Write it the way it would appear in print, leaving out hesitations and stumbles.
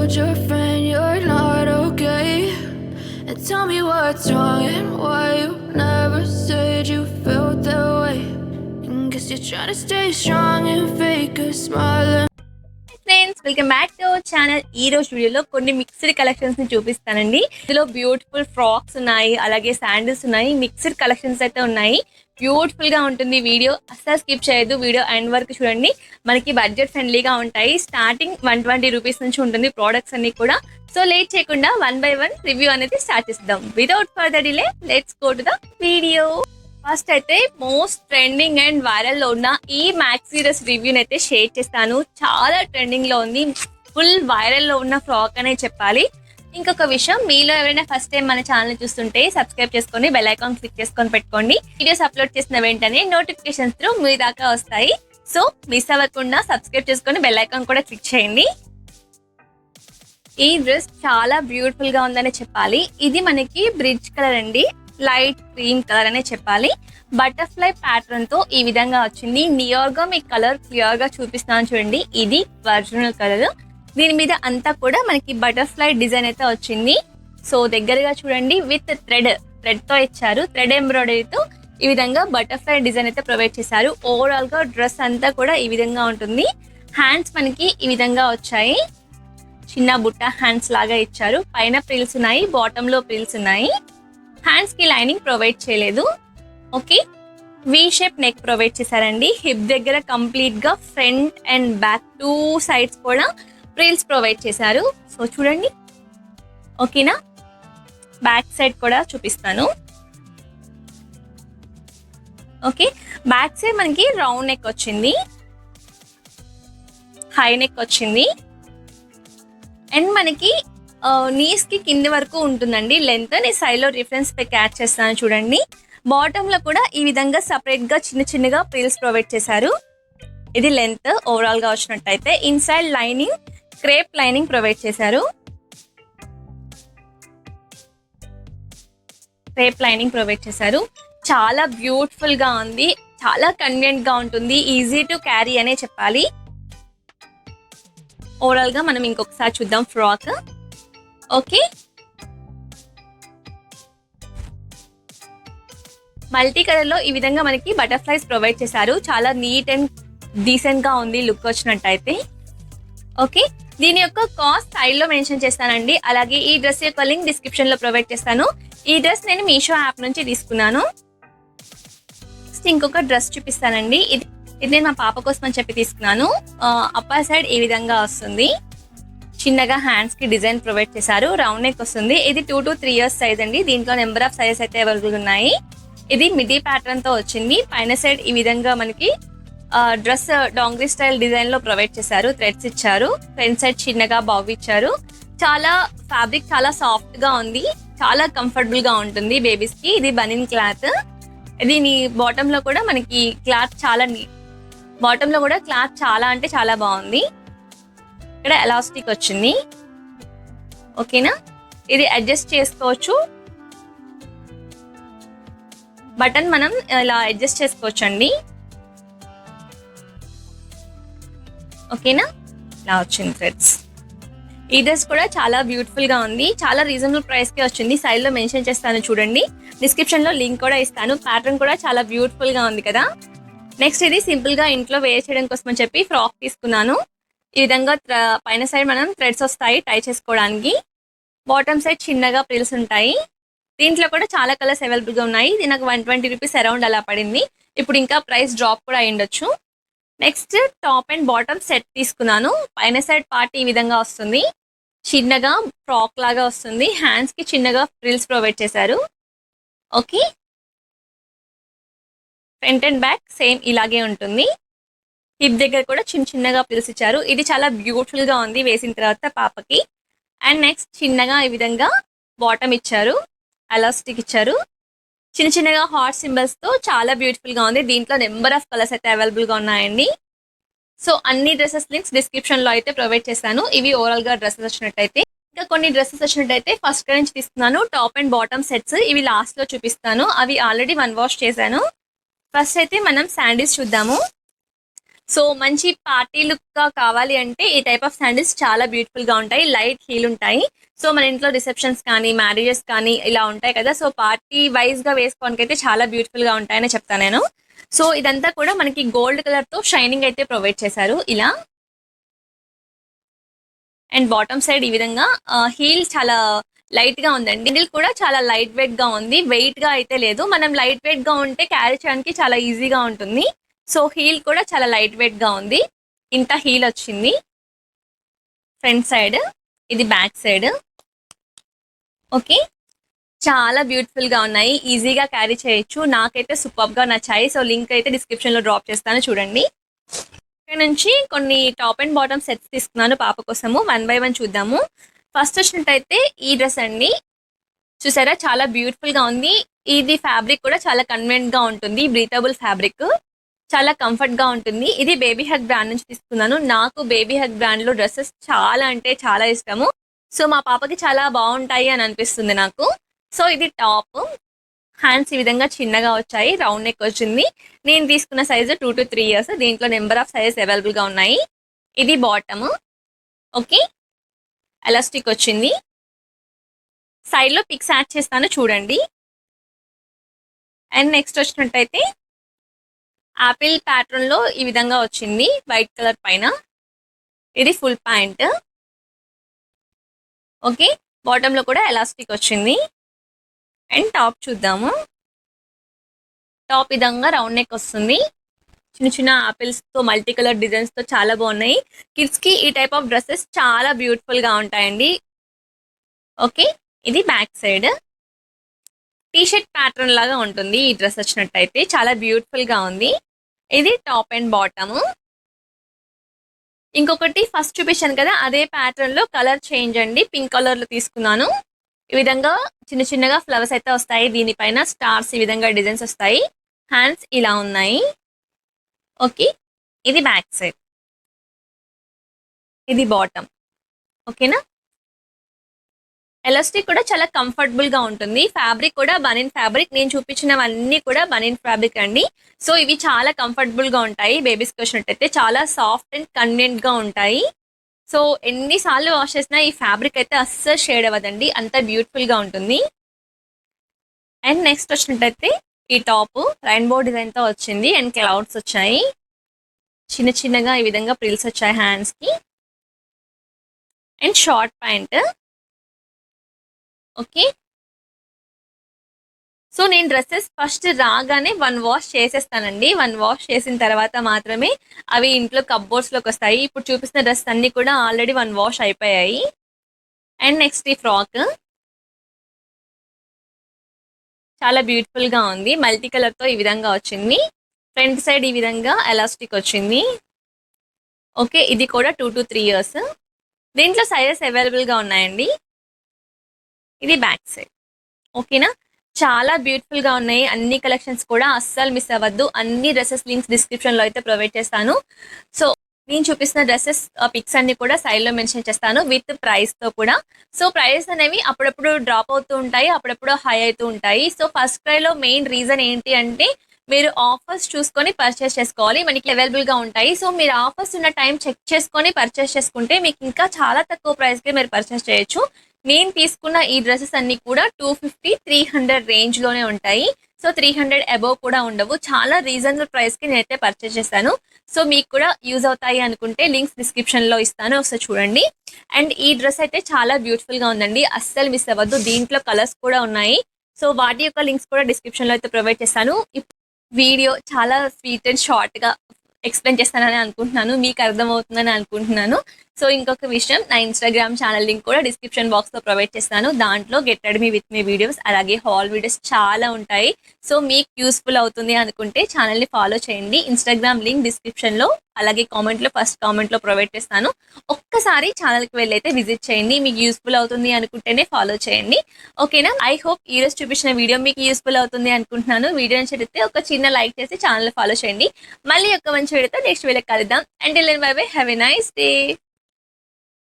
told your friend you're not okay, and tell me what's wrong and why you never said you felt that way. And guess you're trying to stay strong and fake a smile. Friends, welcome back to our channel. ఈ రోజు వీడియోలో కొన్ని mixed collections ని చూపిస్తానండి. ఇందులో beautiful frocks ఉన్నాయి, అలాగే sandals ఉన్నాయి, మిక్స్డ్ కలెక్షన్స్ అయితే ఉన్నాయి. బ్యూటిఫుల్ గా ఉంటుంది వీడియో, అస్సలు స్కిప్ చేయొద్దు. వీడియో ఎండ్ వరకు చూడండి. మనకి బడ్జెట్ ఫ్రెండ్లీగా ఉంటాయి. స్టార్టింగ్ 120 రూపీస్ నుంచి ఉంటుంది ప్రోడక్ట్స్ అన్ని కూడా. సో లేట్ చేయకుండా 1 by 1 రివ్యూ అనేది స్టార్ట్ చేద్దాం. Without further delay let's go to the video. First అయితే మోస్ట్ ట్రెండింగ్ అండ్ వైరల్ లో ఉన్న ఈ మ్యాక్సీ డ్రెస్ రివ్యూని అయితే షేర్ చేస్తాను. చాలా ట్రెండింగ్ లో ఉంది, ఫుల్ వైరల్ లో ఉన్న ఫ్రాక్ అనే చెప్పాలి. ఇంకొక విషయం, మీలో ఎవరైనా ఫస్ట్ టైం మన ఛానల్ చూస్తుంటే సబ్స్క్రైబ్ చేసుకొని బెల్ ఐకాన్ క్లిక్ చేసుకొని పెట్టుకోండి. వీడియోస్ అప్లోడ్ చేసిన వెంటనే నోటిఫికేషన్స్ త్రూ మీ దాకా వస్తాయి. సో మిస్ అవ్వకుండా సబ్స్క్రైబ్ చేసుకొని బెల్ ఐకాన్ కూడా క్లిక్ చేయండి. ఈ డ్రెస్ చాలా బ్యూటిఫుల్ గా ఉందనే చెప్పాలి. ఇది మనకి బ్రిడ్జ్ కలర్ అండి, లైట్ క్రీమ్ కలర్ అనే చెప్పాలి. బటర్ఫ్లై ప్యాటర్న్ తో ఈ విధంగా వచ్చింది. నియర్ గా మీ కలర్ క్లియర్ గా చూపిస్తాను చూడండి. ఇది ఒరిజినల్ కలర్. దీని మీద అంతా కూడా మనకి బటర్ఫ్లై డిజైన్ అయితే వచ్చింది. సో దగ్గరగా చూడండి, విత్ థ్రెడ్ తో ఇచ్చారు. థ్రెడ్ ఎంబ్రాయిడరీతో ఈ విధంగా బటర్ఫ్లై డిజైన్ అయితే ప్రొవైడ్ చేశారు. ఓవరాల్ గా డ్రెస్ అంతా కూడా ఈ విధంగా ఉంటుంది. హ్యాండ్స్ మనకి ఈ విధంగా వచ్చాయి, చిన్న బుట్ట హ్యాండ్స్ లాగా ఇచ్చారు. పైన ప్రిల్స్ ఉన్నాయి, బాటమ్ లో ప్రిల్స్ ఉన్నాయి. హ్యాండ్స్ కి లైనింగ్ ప్రొవైడ్ చేయలేదు. Okay, V shape neck provide చేశారండి. హిప్ దగ్గర కంప్లీట్ గా ఫ్రంట్ అండ్ బ్యాక్ 2 సైడ్స్ కూడా ప్రిల్స్ ప్రొవైడ్ చేశారు. సో చూడండి, ఓకేనా. బ్యాక్ సైడ్ కూడా చూపిస్తాను. ఓకే, బ్యాక్ సైడ్ మనకి రౌండ్ నెక్ వచ్చింది, హై నెక్ వచ్చింది. అండ్ మనకి నీస్ కి కింది వరకు ఉంటుందండి లెంత్. నేను సైడ్ లో రిఫరెన్స్ పిక్ యాడ్ చేస్తాను చూడండి. బాటమ్ లో కూడా ఈ విధంగా సపరేట్ గా చిన్న చిన్నగా ప్రిల్స్ ప్రొవైడ్ చేశారు. ఇది లెంత్ ఓవరాల్ గా వచ్చినట్టయితే. Inside lining crepe lining provide చేశారు. క్రేప్ లైనింగ్ ప్రొవైడ్ చేశారు. చాలా బ్యూటిఫుల్ గా ఉంది, చాలా కన్వీనియంట్ గా ఉంటుంది, ఈజీ టు క్యారీ అనే చెప్పాలి. ఓవరాల్ గా మనం ఇంకొకసారి చూద్దాం ఫ్రాక్. ఓకే, మల్టీ కలర్ లో ఈ విధంగా మనకి బటర్ఫ్లైస్ ప్రొవైడ్ చేశారు. చాలా నీట్ అండ్ డీసెంట్ గా ఉంది లుక్ వచ్చినట్టయితే. ఓకే, దీని యొక్క కాస్ట్ సైడ్ లో మెన్షన్ చేస్తానండి. అలాగే ఈ డ్రెస్ యొక్క లింక్ డిస్క్రిప్షన్ లో ప్రొవైడ్ చేస్తాను. ఈ డ్రెస్ నేను మీషో యాప్ నుంచి తీసుకున్నాను. ఇంకొక డ్రెస్ చూపిస్తానండి. ఇది నేను మా పాప కోసం అని చెప్పి తీసుకున్నాను. అప్పర్ సైడ్ ఈ విధంగా వస్తుంది. చిన్నగా హ్యాండ్స్ కి డిజైన్ ప్రొవైడ్ చేశారు. రౌండ్ నెక్ వస్తుంది. ఇది 2 to 3 ఇయర్స్ సైజ్ అండి. దీంట్లో నెంబర్ ఆఫ్ సైజెస్ అయితే అవైలబుల్ ఉన్నాయి. ఇది మిడీ ప్యాటర్న్ తో వచ్చింది. పైన సైడ్ ఈ విధంగా మనకి డ్రెస్ డాంగ్రీ స్టైల్ డిజైన్ లో ప్రొవైడ్ చేశారు. థ్రెడ్స్ ఇచ్చారు. ఫ్రంట్ సైడ్ చిన్నగా బాబు ఇచ్చారు. చాలా ఫ్యాబ్రిక్ చాలా సాఫ్ట్ గా ఉంది, చాలా కంఫర్టబుల్ గా ఉంటుంది బేబీస్ కి. ఇది బనిన్ క్లాత్. దీని బాటమ్ లో కూడా మనకి క్లాత్ చాలా బాటమ్ లో కూడా క్లాత్ చాలా అంటే చాలా బాగుంది. ఇక్కడ ఎలాస్టిక్ వచ్చింది. ఓకేనా, ఇది అడ్జస్ట్ చేసుకోవచ్చు. బటన్ మనం ఇలా అడ్జస్ట్ చేసుకోవచ్చు అండి. ఓకేనా, ఇలా వచ్చింది థ్రెడ్స్. ఈ డ్రెస్ కూడా చాలా బ్యూటిఫుల్ గా ఉంది. చాలా రీజనబుల్ ప్రైస్ కి వచ్చింది. సైడ్ లో మెన్షన్ చేస్తాను చూడండి. డిస్క్రిప్షన్ లో లింక్ కూడా ఇస్తాను. ప్యాటర్న్ కూడా చాలా బ్యూటిఫుల్ గా ఉంది కదా. నెక్స్ట్ ఇది సింపుల్ గా ఇంట్లో వేర్ చేయడం కోసం అని చెప్పి ఫ్రాక్ తీసుకున్నాను. ఈ విధంగా పైన సైడ్ మనం థ్రెడ్స్ వస్తాయి టై చేసుకోవడానికి. బాటమ్ సైడ్ చిన్నగా ప్రిల్స్ ఉంటాయి. దీంట్లో కూడా చాలా కలర్స్ అవైలబుల్ గా ఉన్నాయి. ఇది నాకు 120 రూపీస్ అరౌండ్ అలా పడింది. ఇప్పుడు ఇంకా ప్రైస్ డ్రాప్ కూడా అయ్యుండొచ్చు. Next top and bottom set తీసుకున్నాను. పైన సైడ్ పార్ట్ ఈ విధంగా వస్తుంది, చిన్నగా ఫ్రాక్ లాగా వస్తుంది. హ్యాండ్స్ కి చిన్నగా ఫ్రిల్స్ ప్రొవైడ్ చేశారు. Okay, front and back same ఇలాగే ఉంటుంది. హిప్ దగ్గర కూడా చిన్న చిన్నగా ప్రిల్స్ ఇచ్చారు. ఇది చాలా బ్యూటిఫుల్ గా ఉంది వేసిన తర్వాత పాపకి. అండ్ నెక్స్ట్ చిన్నగా ఈ విధంగా బాటమ్ ఇచ్చారు, ఎలాస్టిక్ ఇచ్చారు. చిన్న చిన్నగా హార్ట్ సింబల్స్ తో చాలా బ్యూటిఫుల్ గా ఉంది. దీంట్లో నెంబర్ ఆఫ్ కలర్స్ అయితే అవైలబుల్ గా ఉన్నాయండి. సో అన్ని డ్రెస్సెస్ లింక్స్ డిస్క్రిప్షన్ లో అయితే ప్రొవైడ్ చేస్తాను. ఇవి ఓవరాల్ గా డ్రెస్సెస్ వచ్చినట్టయితే. ఇంకా కొన్ని డ్రెస్సెస్ వచ్చినట్టయితే ఫస్ట్ నుంచి తీసుకున్నాను. టాప్ అండ్ బాటమ్ సెట్స్ ఇవి లాస్ట్ లో చూపిస్తాను. అవి ఆల్రెడీ 1 వాష్ చేశాను. ఫస్ట్ అయితే మనం శాండిల్స్ చూద్దాము. సో మంచి పార్టీ లుక్ గా కావాలి అంటే ఈ టైప్ ఆఫ్ శాండిల్స్ చాలా బ్యూటిఫుల్ గా ఉంటాయి. లైట్ హీల్ ఉంటాయి. సో మన ఇంట్లో రిసెప్షన్స్ కానీ మ్యారేజెస్ కానీ ఇలా ఉంటాయి కదా, సో పార్టీ వైజ్ గా వేసుకోవడానికి అయితే చాలా బ్యూటిఫుల్ గా ఉంటాయని చెప్తాను నేను. సో ఇదంతా కూడా మనకి గోల్డ్ కలర్ తో షైనింగ్ అయితే ప్రొవైడ్ చేశారు ఇలా. అండ్ బాటమ్ సైడ్ ఈ విధంగా హీల్ చాలా లైట్ గా ఉందండి. హ్యాండిల్ కూడా చాలా లైట్ వెయిట్ గా ఉంది, వెయిట్ గా అయితే లేదు. మనం లైట్ వెయిట్ గా ఉంటే క్యారీ చేయడానికి చాలా ఈజీగా ఉంటుంది. సో హీల్ కూడా చాలా లైట్ వెయిట్ గా ఉంది. ఇంత హీల్ వచ్చింది ఫ్రంట్ సైడ్, ఇది బ్యాక్ సైడ్. ఓకే, చాలా బ్యూటిఫుల్ గా ఉన్నాయి, ఈజీగా క్యారీ చేయొచ్చు. నాకైతే సూపర్ గా నచ్చాయి. సో లింక్ అయితే డిస్క్రిప్షన్ లో డ్రాప్ చేస్తాను, చూడండి. ఇక్కడ నుంచి కొన్ని టాప్ అండ్ బాటమ్ సెట్స్ తీసుకున్నాను పాప కోసము. 1 by 1 చూద్దాము. ఫస్ట్ వచ్చినట్టయితే ఈ డ్రెస్ అండి, చూసారా చాలా బ్యూటిఫుల్ గా ఉంది. ఇది ఫ్యాబ్రిక్ కూడా చాలా కన్వీనియంట్ గా ఉంటుంది, బ్రీతబుల్ ఫ్యాబ్రిక్, చాలా కంఫర్ట్ గా ఉంటుంది. ఇది బేబీ హగ్ బ్రాండ్ నుంచి తీసుకున్నాను. నాకు బేబీ హగ్ బ్రాండ్ లో డ్రెస్సెస్ చాలా అంటే చాలా ఇష్టము. సో మా పాపకి చాలా బాగుంటాయి అని అనిపిస్తుంది నాకు. సో ఇది టాప్, హ్యాండ్స్ ఈ విధంగా చిన్నగా వచ్చాయి, రౌండ్ నెక్ వచ్చింది. నేను తీసుకున్న సైజు 2 to 3 years. దీంట్లో నెంబర్ ఆఫ్ సైజెస్ అవైలబుల్ గా ఉన్నాయి. ఇది బాటమ్. ఓకే, ఎలాస్టిక్ వచ్చింది. సైడ్ లో పిక్స్ యాడ్ చేస్తాను, చూడండి. అండ్ నెక్స్ట్ వచ్చినట్టయితే ఆపిల్ ప్యాటర్న్ లో ఈ విధంగా వచ్చింది, వైట్ కలర్ పైన. ఇది ఫుల్ ప్యాంట్. ఓకే, బాటమ్ లో కూడా ఎలాస్టిక్ వచ్చింది. అండ్ టాప్ చూద్దాము. టాప్ విధంగా రౌండ్ నెక్ వస్తుంది, చిన్న చిన్న ఆపిల్స్ తో మల్టీ కలర్ డిజైన్స్ తో చాలా బాగున్నాయి. కిడ్స్ కి ఈ టైప్ ఆఫ్ డ్రెస్సెస్ చాలా బ్యూటిఫుల్ గా ఉంటాయండి. ఓకే, ఇది back side. T shirt pattern లాగా ఉంటుంది ఈ డ్రెస్ వచ్చినట్టయితే, చాలా బ్యూటిఫుల్ గా ఉంది. ఇది టాప్ అండ్ బాటమ్. ఇంకొకటి ఫస్ట్ చూపించాను కదా, అదే ప్యాటర్న్ లో కలర్ చేంజ్ అండి, పింక్ కలర్ లో తీసుకున్నాను. ఈ విధంగా చిన్న చిన్నగా ఫ్లవర్స్ అయితే వస్తాయి, దీనిపైన స్టార్స్ ఈ విధంగా డిజైన్స్ వస్తాయి. హ్యాండ్స్ ఇలా ఉన్నాయి. ఓకే, ఇది బ్యాక్ సైడ్, ఇది బాటమ్. ఓకేనా. ఎలాస్టిక్ కూడా చాలా కంఫర్టబుల్ గా ఉంటుంది. ఫ్యాబ్రిక్ కూడా బనిన్ ఫ్యాబ్రిక్, నేను చూపించినవన్నీ కూడా బనిన్ ఫ్యాబ్రిక్ అండి. సో ఇవి చాలా కంఫర్టబుల్ గా ఉంటాయి. బేబీస్కి వచ్చినట్టయితే చాలా సాఫ్ట్ అండ్ కన్వీనియంట్ గా ఉంటాయి. సో ఎన్నిసార్లు వాష్ చేసినా ఈ ఫ్యాబ్రిక్ అయితే అస్సలు షేడ్ అవ్వదండి, అంత బ్యూటిఫుల్ గా ఉంటుంది. అండ్ నెక్స్ట్ వచ్చినట్టయితే ఈ టాప్ రెయిన్బో డిజైన్ తో వచ్చింది. అండ్ క్లౌడ్స్ వచ్చాయి, చిన్న చిన్నగా ఈ విధంగా ప్రిల్స్ వచ్చాయి హ్యాండ్స్ కి. And short pant. Okay, so నేను డ్రెస్సెస్ ఫస్ట్ రాగానే 1 wash చేసేస్తానండి. 1 wash చేసిన తర్వాత మాత్రమే అవి ఇంట్లో కప్బోర్డ్స్ లోకి వస్తాయి. ఇప్పుడు చూపిస్తున్న డ్రెస్ అన్ని కూడా ఆల్రెడీ 1 wash అయిపోయాయి. అండ్ నెక్స్ట్ ఈ ఫ్రాక్ చాలా బ్యూటిఫుల్ గా ఉంది, మల్టీ కలర్ తో ఈ విధంగా వచ్చింది. ఫ్రంట్ సైడ్ ఈ విధంగా ఎలాస్టిక్ వచ్చింది. ఓకే, ఇది కూడా 2 to 3 years. దీంట్లో సైజెస్ అవైలబుల్ గా ఉన్నాయండి. ఇది బ్యాక్ సైడ్. ఓకేనా, చాలా బ్యూటిఫుల్ గా ఉన్నాయి అన్ని కలెక్షన్స్ కూడా, అస్సలు మిస్ అవ్వద్దు. అన్ని డ్రెస్సెస్ లింక్స్ డిస్క్రిప్షన్ లో అయితే ప్రొవైడ్ చేస్తాను. సో నేను చూపిస్తున్న డ్రెస్సెస్ పిక్స్ అన్ని కూడా సైడ్ లో మెన్షన్ చేస్తాను విత్ ప్రైస్ తో కూడా. సో ప్రైస్ అనేవి అప్పుడప్పుడు డ్రాప్ అవుతూ ఉంటాయి, అప్పుడప్పుడు హై అవుతూ ఉంటాయి. సో ఫస్ట్ క్రై లో మెయిన్ రీజన్ ఏంటి అంటే మీరు ఆఫర్స్ చూసుకొని పర్చేస్ చేసుకోవాలి, మనకి అవైలబుల్ గా ఉంటాయి. సో మీరు ఆఫర్స్ ఉన్న టైం చెక్ చేసుకొని పర్చేస్ చేసుకుంటే మీకు ఇంకా చాలా తక్కువ ప్రైస్ కి మీరు పర్చేస్ చేయొచ్చు. నేను తీసుకున్న ఈ డ్రెస్సెస్ అన్ని కూడా 250-300 రేంజ్ లోనే ఉంటాయి. సో 300 అబోవ్ కూడా ఉండవు, చాలా రీజనబుల్ ప్రైస్ కి నేనైతే పర్చేస్ చేశాను. సో మీకు కూడా యూజ్ అవుతాయి అనుకుంటే లింక్స్ డిస్క్రిప్షన్ లో ఇస్తాను, ఒకసారి చూడండి. అండ్ ఈ డ్రెస్ అయితే చాలా బ్యూటిఫుల్ గా ఉందండి, అస్సలు మిస్ అవ్వద్దు. దీంట్లో కలర్స్ కూడా ఉన్నాయి. సో వాటి యొక్క లింక్స్ కూడా డిస్క్రిప్షన్ లో అయితే ప్రొవైడ్ చేస్తాను. వీడియో చాలా స్వీట్ అండ్ షార్ట్ గా ఎక్స్ప్లెయిన్ చేస్తానని అనుకుంటున్నాను, మీకు అర్థమవుతుందని అనుకుంటున్నాను. సో ఇంకొక విషయం, నా ఇన్స్టాగ్రామ్ ఛానల్ లింక్ కూడా డిస్క్రిప్షన్ బాక్స్ లో ప్రొవైడ్ చేస్తాను. దాంట్లో get ready me with me videos, అలాగే హాల్ వీడియోస్ చాలా ఉంటాయి. సో మీకు యూస్ఫుల్ అవుతుంది అనుకుంటే ఛానల్ ని ఫాలో చేయండి. ఇన్స్టాగ్రామ్ లింక్ డిస్క్రిప్షన్ లో అలాగే కామెంట్ లో ఫస్ట్ కామెంట్ లో ప్రొవైడ్ చేస్తాను. ఒక్కసారి ఛానల్ కి వెళ్ళి అయితే విజిట్ చేయండి, మీకు యూస్ఫుల్ అవుతుంది అనుకుంటేనే ఫాలో చేయండి. ఓకేనా. ఐ హోప్ ఈ రోజు చూపించిన వీడియో మీకు యూస్ఫుల్ అవుతుంది అనుకుంటున్నాను. వీడియో నచ్చితే ఒక చిన్న లైక్ చేసి ఛానల్ ఫాలో చేయండి. మళ్ళీ ఒక మంచి వీడియోతో నెక్స్ట్ వీడియో కలుద్దాం. Until then bye bye, have a nice day.